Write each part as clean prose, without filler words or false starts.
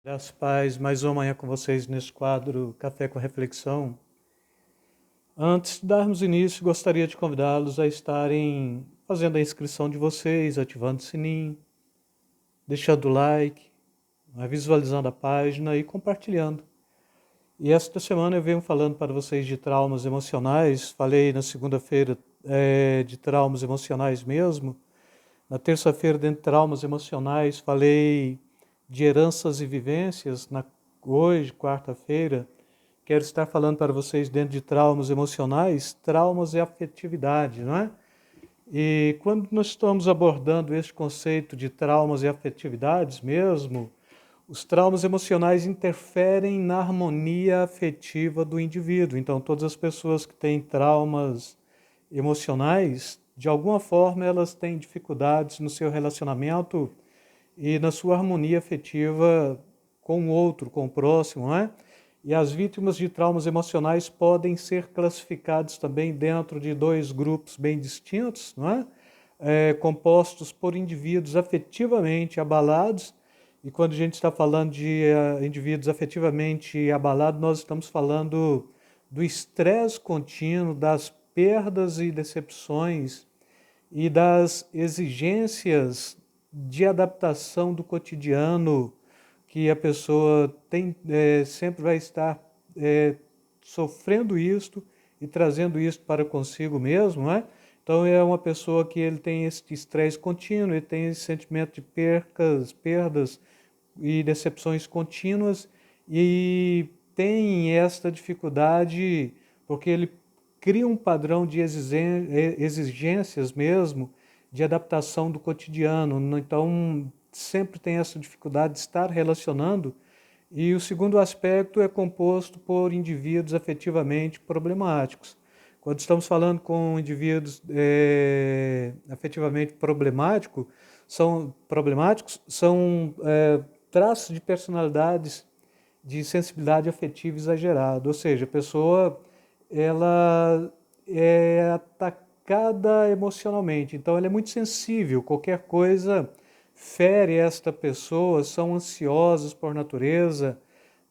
Graças a paz, mais uma manhã com vocês nesse quadro Café com Reflexão. Antes de darmos início, gostaria de convidá-los a estarem fazendo a inscrição de vocês, ativando o sininho, deixando o like, visualizando a página e compartilhando. E esta semana eu venho falando para vocês de traumas emocionais. Falei na segunda-feira de traumas emocionais mesmo. Na terça-feira, dentro de traumas emocionais, falei de heranças e vivências. Hoje, quarta-feira, quero estar falando para vocês dentro de traumas emocionais, traumas e afetividade, não é? E quando nós estamos abordando este conceito de traumas e afetividades mesmo, os traumas emocionais interferem na harmonia afetiva do indivíduo. Então, todas as pessoas que têm traumas emocionais, de alguma forma, elas têm dificuldades no seu relacionamento e na sua harmonia afetiva com o outro, com o próximo, não é? E as vítimas de traumas emocionais podem ser classificadas também dentro de dois grupos bem distintos, não é? Compostos por indivíduos afetivamente abalados. E quando a gente está falando de indivíduos afetivamente abalados, nós estamos falando do estresse contínuo, das perdas e decepções e das exigências de adaptação do cotidiano que a pessoa tem, sempre vai estar sofrendo isto e trazendo isto para consigo mesmo, não é? Então é uma pessoa que ele tem esse estresse contínuo, ele tem esse sentimento de perdas e decepções contínuas e tem esta dificuldade porque ele cria um padrão de exigências mesmo de adaptação do cotidiano. Então, sempre tem essa dificuldade de estar relacionando. E o segundo aspecto é composto por indivíduos afetivamente problemáticos. Quando estamos falando com indivíduos afetivamente problemáticos, são traços de personalidades de sensibilidade afetiva exagerada, ou seja, a pessoa ela é atacada emocionalmente, então ela é muito sensível, qualquer coisa fere esta pessoa, são ansiosas por natureza,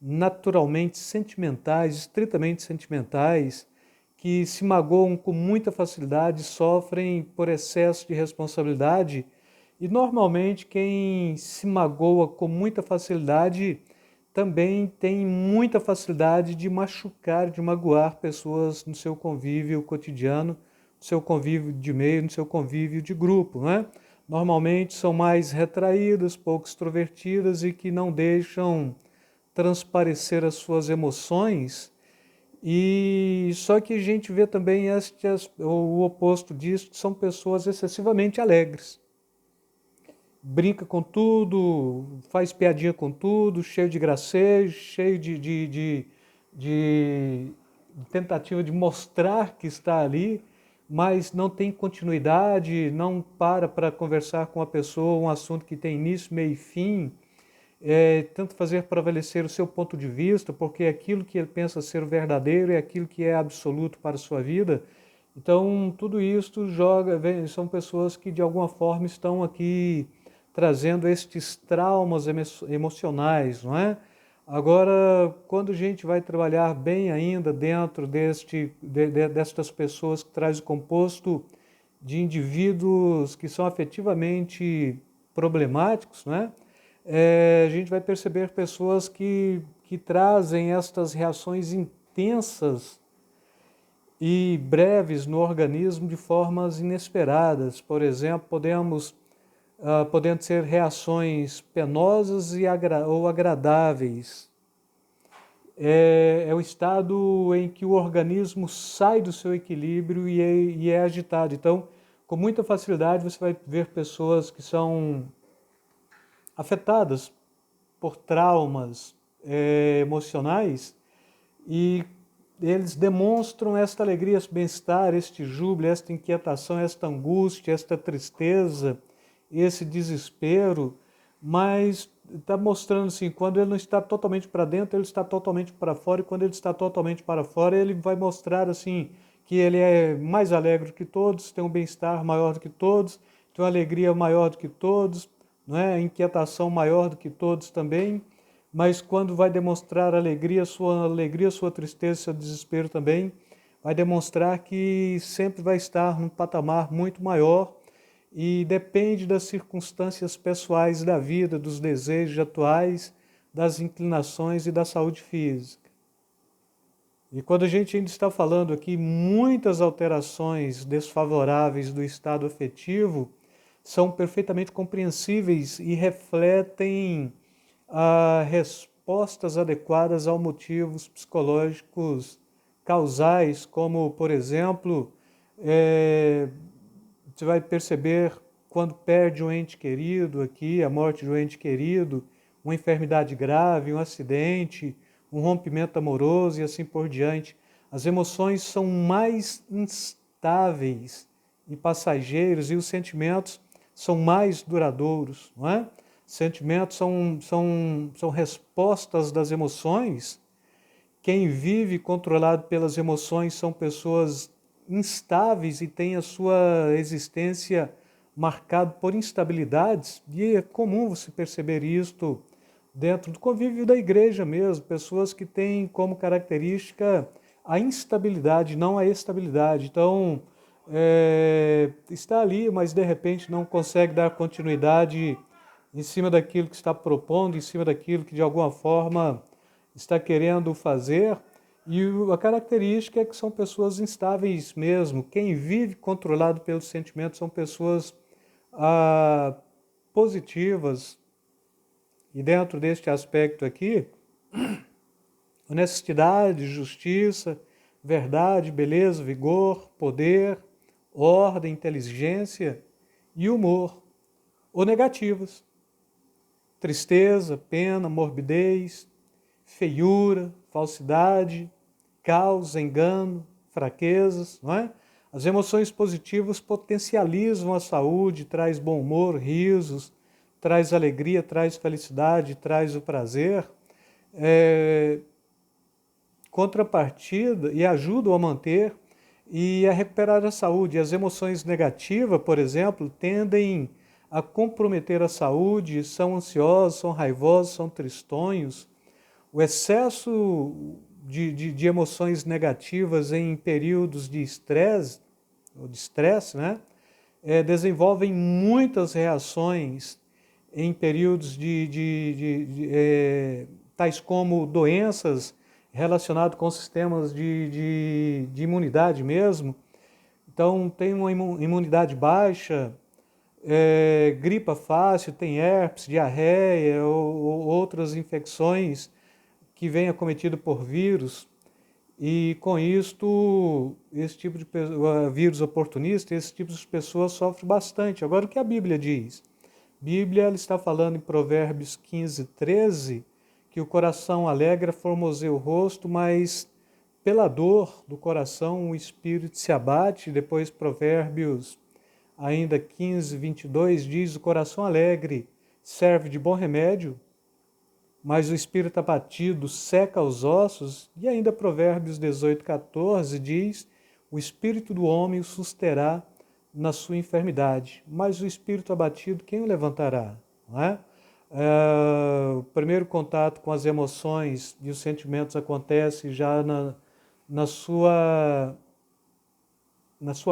naturalmente sentimentais, estritamente sentimentais, que se magoam com muita facilidade, sofrem por excesso de responsabilidade, e normalmente quem se magoa com muita facilidade também tem muita facilidade de machucar, de magoar pessoas no seu convívio cotidiano, no seu convívio de meio, no seu convívio de grupo, não é? Normalmente são mais retraídas, pouco extrovertidas e que não deixam transparecer as suas emoções. E só que a gente vê também o oposto disso, que são pessoas excessivamente alegres. Brinca com tudo, faz piadinha com tudo, cheio de gracejo, cheio de tentativa de mostrar que está ali, mas não tem continuidade, não para conversar com a pessoa um assunto que tem início, meio e fim, tenta fazer prevalecer o seu ponto de vista, porque aquilo que ele pensa ser verdadeiro é aquilo que é absoluto para a sua vida. Então, tudo isso são pessoas que de alguma forma estão aqui trazendo estes traumas emocionais, não é? Agora, quando a gente vai trabalhar bem ainda dentro destas pessoas que traz o composto de indivíduos que são afetivamente problemáticos, não é? A gente vai perceber pessoas que trazem estas reações intensas e breves no organismo de formas inesperadas. Por exemplo, podendo ser reações penosas ou agradáveis. É o estado em que o organismo sai do seu equilíbrio e é agitado. Então, com muita facilidade, você vai ver pessoas que são afetadas por traumas emocionais e eles demonstram esta alegria, esse bem-estar, este júbilo, esta inquietação, esta angústia, esta tristeza, esse desespero, mas está mostrando assim, quando ele não está totalmente para dentro, ele está totalmente para fora, e quando ele está totalmente para fora, ele vai mostrar assim que ele é mais alegre do que todos, tem um bem-estar maior do que todos, tem uma alegria maior do que todos, não é? A inquietação maior do que todos também, mas quando vai demonstrar alegria, sua tristeza, seu desespero também, vai demonstrar que sempre vai estar num patamar muito maior e depende das circunstâncias pessoais da vida, dos desejos atuais, das inclinações e da saúde física. E quando a gente ainda está falando aqui, muitas alterações desfavoráveis do estado afetivo são perfeitamente compreensíveis e refletem respostas adequadas a motivos psicológicos causais, como, por exemplo, você vai perceber quando perde um ente querido aqui, a morte de um ente querido, uma enfermidade grave, um acidente, um rompimento amoroso e assim por diante. As emoções são mais instáveis e passageiros e os sentimentos são mais duradouros, não é? Sentimentos são respostas das emoções. Quem vive controlado pelas emoções são pessoas instáveis e têm a sua existência marcada por instabilidades, e é comum você perceber isto dentro do convívio da igreja mesmo, pessoas que têm como característica a instabilidade, não a estabilidade. Então, está ali, mas de repente não consegue dar continuidade em cima daquilo que está propondo, em cima daquilo que de alguma forma está querendo fazer, e a característica é que são pessoas instáveis mesmo. Quem vive controlado pelos sentimentos são pessoas positivas, e dentro deste aspecto aqui, honestidade, justiça, verdade, beleza, vigor, poder, ordem, inteligência e humor, ou negativas, tristeza, pena, morbidez, feiura, falsidade, caos, engano, fraquezas, não é? As emoções positivas potencializam a saúde, traz bom humor, risos, traz alegria, traz felicidade, traz o prazer. Contrapartida e ajudam a manter e a recuperar a saúde. As emoções negativas, por exemplo, tendem a comprometer a saúde, são ansiosos, são raivosos, são tristonhos. O excesso de emoções negativas em períodos de estresse, ou de estresse, né, desenvolvem muitas reações em períodos tais como doenças relacionadas com sistemas de imunidade mesmo. Então, tem uma imunidade baixa, gripa fácil, tem herpes, diarreia ou outras infecções que vem acometido por vírus, e com isto, esse tipo de vírus oportunista, esse tipo de pessoas sofre bastante. Agora, o que a Bíblia diz? A Bíblia ela está falando em Provérbios 15, 13, que o coração alegra formoseia o rosto, mas pela dor do coração o espírito se abate. Depois Provérbios ainda 15, 22 diz: o coração alegre serve de bom remédio, mas o espírito abatido seca os ossos. E ainda Provérbios 18, 14 diz: o espírito do homem o susterá na sua enfermidade, mas o espírito abatido quem o levantará? Não é? O primeiro contato com as emoções e os sentimentos acontece já na sua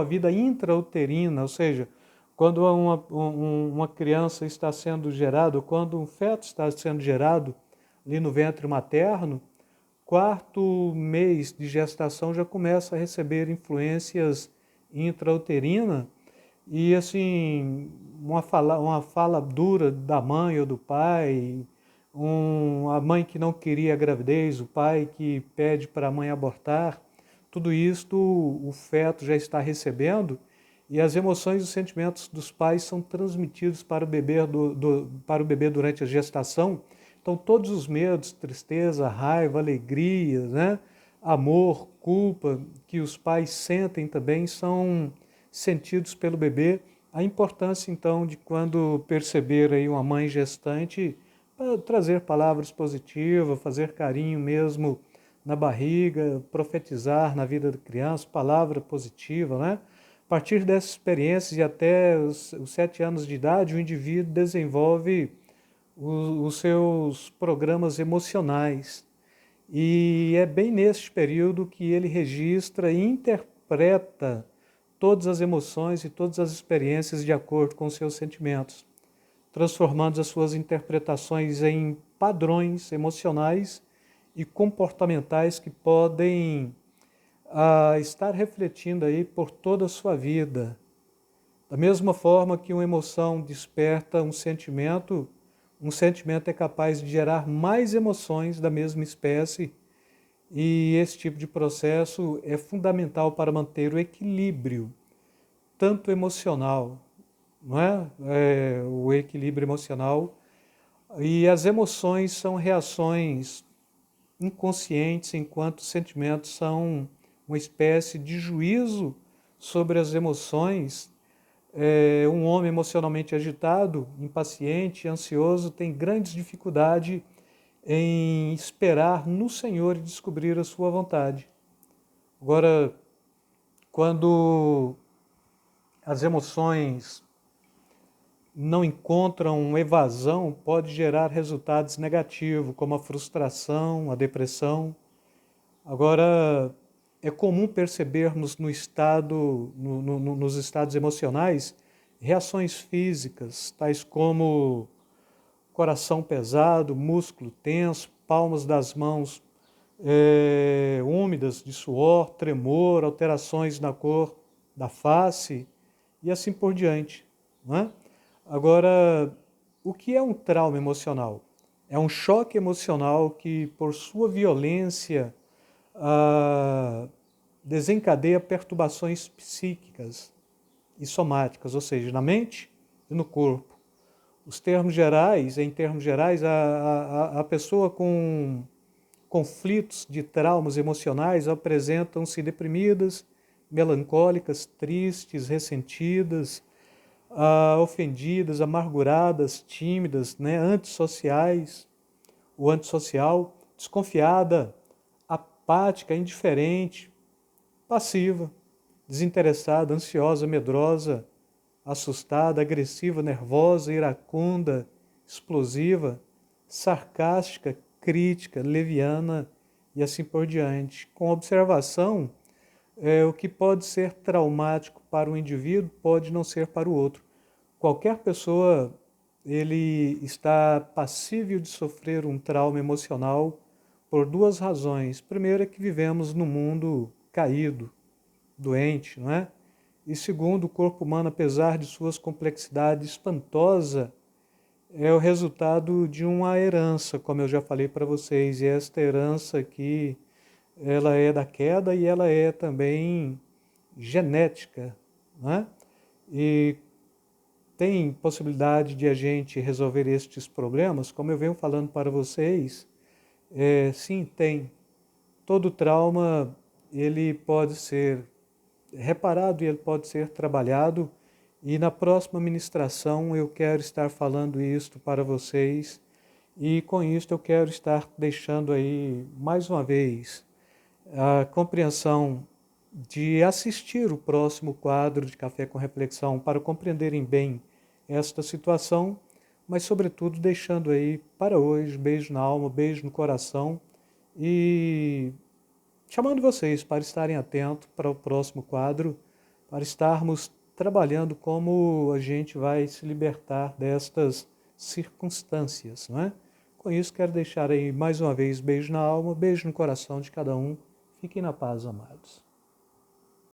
vida intrauterina, ou seja, quando uma criança está sendo gerada, quando um feto está sendo gerado ali no ventre materno, quarto mês de gestação já começa a receber influências intrauterina e assim uma fala dura da mãe ou do pai, a mãe que não queria a gravidez, o pai que pede para a mãe abortar, tudo isto o feto já está recebendo, e as emoções e os sentimentos dos pais são transmitidos para o bebê, para o bebê durante a gestação. Então todos os medos, tristeza, raiva, alegria, né? Amor, culpa, que os pais sentem também são sentidos pelo bebê. A importância então de quando perceber aí uma mãe gestante, trazer palavras positivas, fazer carinho mesmo na barriga, profetizar na vida da criança, palavra positiva, né? A partir dessas experiências e até os 7 anos de idade, o indivíduo desenvolve os seus programas emocionais. E é bem neste período que ele registra e interpreta todas as emoções e todas as experiências de acordo com os seus sentimentos, transformando as suas interpretações em padrões emocionais e comportamentais que podem estar refletindo aí por toda a sua vida. Da mesma forma que uma emoção desperta um sentimento é capaz de gerar mais emoções da mesma espécie, e esse tipo de processo é fundamental para manter o equilíbrio, tanto emocional, não é? O equilíbrio emocional. E as emoções são reações inconscientes, enquanto os sentimentos são uma espécie de juízo sobre as emoções. Um homem emocionalmente agitado, impaciente, ansioso, tem grandes dificuldades em esperar no Senhor e descobrir a sua vontade. Agora, quando as emoções não encontram evasão, pode gerar resultados negativos, como a frustração, a depressão. Agora, é comum percebermos nos estados emocionais reações físicas, tais como coração pesado, músculo tenso, palmas das mãos úmidas de suor, tremor, alterações na cor da face e assim por diante. Não é? Agora, o que é um trauma emocional? É um choque emocional que, por sua violência, desencadeia perturbações psíquicas e somáticas, ou seja, na mente e no corpo. Em termos gerais, a pessoa com conflitos de traumas emocionais apresentam-se deprimidas, melancólicas, tristes, ressentidas, ofendidas, amarguradas, tímidas, né, antissociais, o antissocial, desconfiada, apática, indiferente, passiva, desinteressada, ansiosa, medrosa, assustada, agressiva, nervosa, iracunda, explosiva, sarcástica, crítica, leviana e assim por diante. Com observação, o que pode ser traumático para um indivíduo pode não ser para o outro. Qualquer pessoa ele está passível de sofrer um trauma emocional por duas razões. Primeiro é que vivemos num mundo caído, doente, não é? E segundo, o corpo humano, apesar de suas complexidades espantosas, é o resultado de uma herança, como eu já falei para vocês. E esta herança aqui, ela é da queda e ela é também genética, né? E tem possibilidade de a gente resolver estes problemas? Como eu venho falando para vocês, sim, tem. Todo trauma, ele pode ser reparado e ele pode ser trabalhado. E na próxima ministração eu quero estar falando isto para vocês. E com isto eu quero estar deixando aí, mais uma vez, a compreensão de assistir o próximo quadro de Café com Reflexão para compreenderem bem esta situação, mas sobretudo deixando aí para hoje, beijo na alma, beijo no coração e chamando vocês para estarem atentos para o próximo quadro, para estarmos trabalhando como a gente vai se libertar destas circunstâncias, não é? Com isso, quero deixar aí mais uma vez beijo na alma, beijo no coração de cada um. Fiquem na paz, amados.